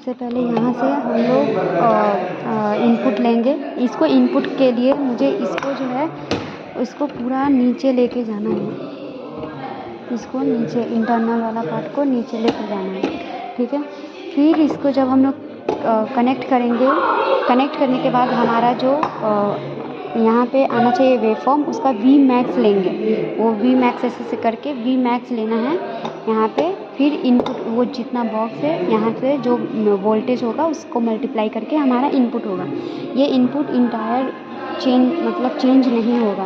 सबसे पहले यहाँ से हम लोग इनपुट लेंगे। इसको इनपुट के लिए मुझे इसको जो है इसको पूरा नीचे लेके जाना है। इसको नीचे इंटरनल वाला पार्ट को नीचे लेके जाना है, ठीक है। फिर इसको जब हम लोग कनेक्ट करेंगे, कनेक्ट करने के बाद हमारा जो यहाँ पे आना चाहिए वेवफॉर्म, उसका वी मैक्स लेंगे। वो वी मैक्स ऐसे करके वी मैक्स लेना है यहाँ पे। फिर इनपुट वो जितना बॉक्स है यहाँ से जो वोल्टेज होगा उसको मल्टीप्लाई करके हमारा इनपुट होगा। ये इनपुट इंटायर चेंज नहीं होगा।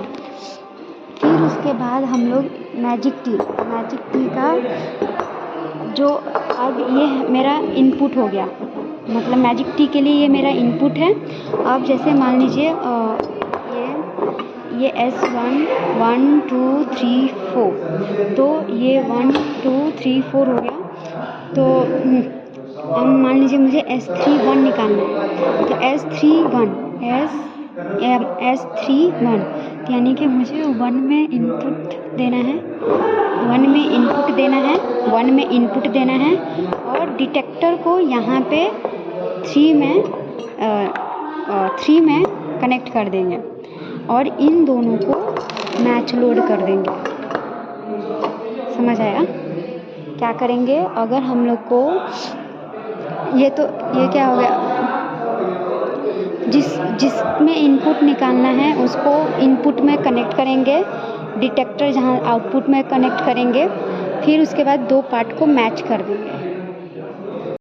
फिर उसके बाद हम लोग मैजिक टी का जो अब ये मेरा इनपुट हो गया, मतलब मैजिक टी के लिए ये मेरा इनपुट है। अब जैसे मान लीजिए ये S1 1 2 3 4, तो ये 1 2 3 4 हो गया। तो अब मान लीजिए मुझे S31 निकालना है, तो S31 यानी कि मुझे 1 में इनपुट देना है, 1 में इनपुट देना है और डिटेक्टर को यहाँ पे 3 में कनेक्ट कर देंगे और इन दोनों को मैच लोड कर देंगे। समझ आया? क्या करेंगे अगर हम लोग को ये क्या हो गया, जिसमें इनपुट निकालना है उसको इनपुट में कनेक्ट करेंगे, डिटेक्टर जहाँ आउटपुट में कनेक्ट करेंगे, फिर उसके बाद दो पार्ट को मैच कर देंगे।